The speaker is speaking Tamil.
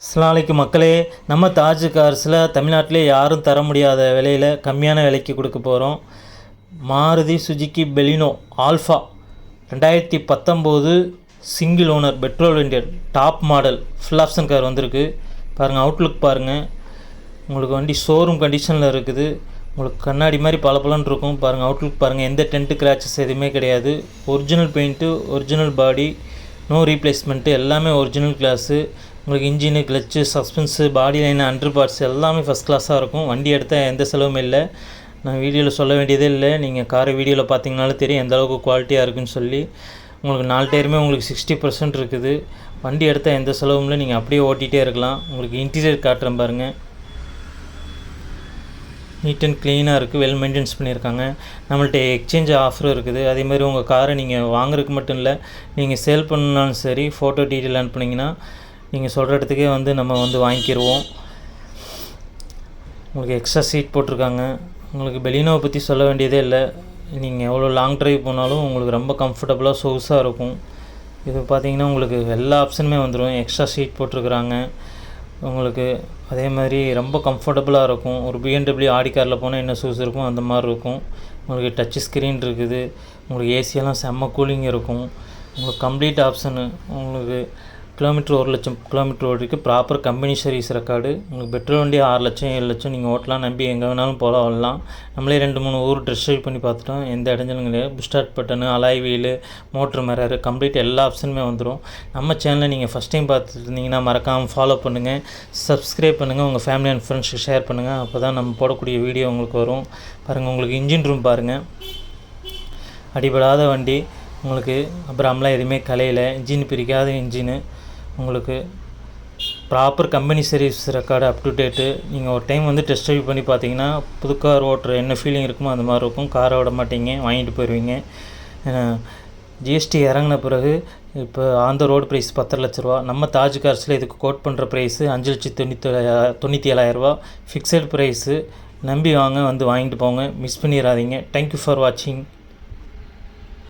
அஸ்ஸலாமு மக்களே, நம்ம தாஜ் கார்ஸில் தமிழ்நாட்டிலே யாரும் தர முடியாத விலையில் கம்மியான விலைக்கு கொடுக்க போகிறோம். Maruti Suzuki Baleno Alpha 2019 single owner petrol variant top model full option car வந்திருக்கு. பாருங்கள், அவுட்லுக் பாருங்கள். உங்களுக்கு வண்டி ஷோரூம் கண்டிஷனில் இருக்குது. உங்களுக்கு கண்ணாடி மாதிரி பளபளன்னு இருக்கும். பாருங்கள், அவுட்லுக் பாருங்கள். எந்த டென்ட்டு கிராச்சஸ் எதுவுமே கிடையாது. Original paint, original body, no replacement, எல்லாமே ஒரிஜினல் கிளாஸு. உங்களுக்கு engine, clutch, suspension, body line, under parts எல்லாமே ஃபஸ்ட் கிளாஸாக இருக்கும். வண்டி எடுத்தால் எந்த செலவும் இல்லை. நான் வீடியோவில் சொல்ல வேண்டியதே இல்லை. நீங்கள் காரை வீடியோவில் பார்த்தீங்கனாலும் தெரியும் எந்த அளவுக்கு குவாலிட்டியாக இருக்குன்னு சொல்லி. உங்களுக்கு 4 டயருமே உங்களுக்கு 60% இருக்குது. வண்டி எடுத்தால் எந்த செலவும் இல்லை. நீங்கள் அப்படியே ஓட்டிகிட்டே இருக்கலாம். உங்களுக்கு இன்டீரியர் காட்டுறேன் பாருங்கள். நீட் அண்ட் க்ளீனாக இருக்குது. வெல் மெயின்டெனன்ஸ் பண்ணியிருக்காங்க. நம்மள்ட்ட எக்ஸ்சேஞ்ச் ஆஃபரும் இருக்குது. அதேமாதிரி உங்கள் காரை நீங்கள் வாங்குறதுக்கு மட்டும் இல்லை, நீங்கள் சேல் பண்ணாலும் சரி, ஃபோட்டோ டீட்டெயில் அனுப்புனீங்கன்னா நீங்கள் சொல்கிற இடத்துக்கே நம்ம வாங்கிக்கிடுவோம். உங்களுக்கு எக்ஸ்ட்ரா சீட் போட்டிருக்காங்க. உங்களுக்கு பெலினோவை பற்றி சொல்ல வேண்டியதே இல்லை. நீங்கள் எவ்வளோ லாங் ட்ரைவ் போனாலும் உங்களுக்கு ரொம்ப கம்ஃபர்டபுளாக சொகுசாக இருக்கும். இது பார்த்திங்கன்னா உங்களுக்கு எல்லா ஆப்ஷனுமே வந்துடும். எக்ஸ்ட்ரா சீட் போட்டிருக்குறாங்க. உங்களுக்கு அதே மாதிரி ரொம்ப கம்ஃபர்டபுளாக இருக்கும். ஒரு BMW ஆடி காரில் போனால் என்ன சொகுசு இருக்கும் அந்த மாதிரி இருக்கும். உங்களுக்கு டச் ஸ்க்ரீன் இருக்குது. உங்களுக்கு ஏசியெல்லாம் செம்ம கூலிங் இருக்கும். உங்களுக்கு கம்ப்ளீட் ஆப்ஷனு. உங்களுக்கு கிலோமீட்டர் 1 லட்சம் கிலோமீட்டர் ஓடிருக்கு. Proper company service record. உங்களுக்கு பெட்ரோல் வண்டி 6 லட்சம் 7 லட்சம் நீங்கள் ஓட்டலாம். நம்பி எங்கே வேணாலும் போகலாம் வரலாம். நம்மளே 2-3 ஊர் ட்ரெஸ் ட்ரைவ் பண்ணி பார்த்துட்டோம். எந்த இடைஞ்சலும் கிடையாது. Push start button, alloy wheel, motor mirror, complete எல்லா ஆப்ஷனுமே வந்துடும். நம்ம சேனலை நீங்கள் ஃபஸ்ட் டைம் பார்த்துட்டு இருந்தீங்கன்னா மறக்காமல் ஃபாலோ பண்ணுங்கள், சப்ஸ்கிரைப் பண்ணுங்கள், உங்கள் ஃபேமிலி அண்ட் ஃப்ரெண்ட்ஸுக்கு ஷேர் பண்ணுங்கள். அப்போ தான் நம்ம போடக்கூடிய வீடியோ உங்களுக்கு வரும். பாருங்கள், உங்களுக்கு இன்ஜின் ரூம் பாருங்கள். அடிபடாத வண்டி உங்களுக்கு. அப்புறம்லாம் எதுவுமே கலையில். இன்ஜின் பிரிக்காத இன்ஜினு. உங்களுக்கு proper company service record up to date. நீங்கள் ஒரு டைம் டெஸ்ட் ட்ரைவ் பண்ணி பார்த்தீங்கன்னா புது கார் ஓட்டுற என்ன ஃபீலிங் இருக்குமோ அந்த மாதிரி இருக்கும். காரை விட மாட்டீங்க, வாங்கிட்டு போயிடுவீங்க. ஜிஎஸ்டி இறங்கின பிறகு இப்போ ஆன் த ரோடு ப்ரைஸ் 10 லட்ச ரூபா. நம்ம தாஜ் கார்ஸில் இதுக்கு கோட் பண்ணுற ப்ரைஸு 5,97,000 ஃபிக்ஸட் ப்ரைஸு. நம்பி வாங்க, வாங்கிட்டு போங்க. மிஸ் பண்ணிடாதீங்க. தேங்க்யூ ஃபார் வாட்சிங்.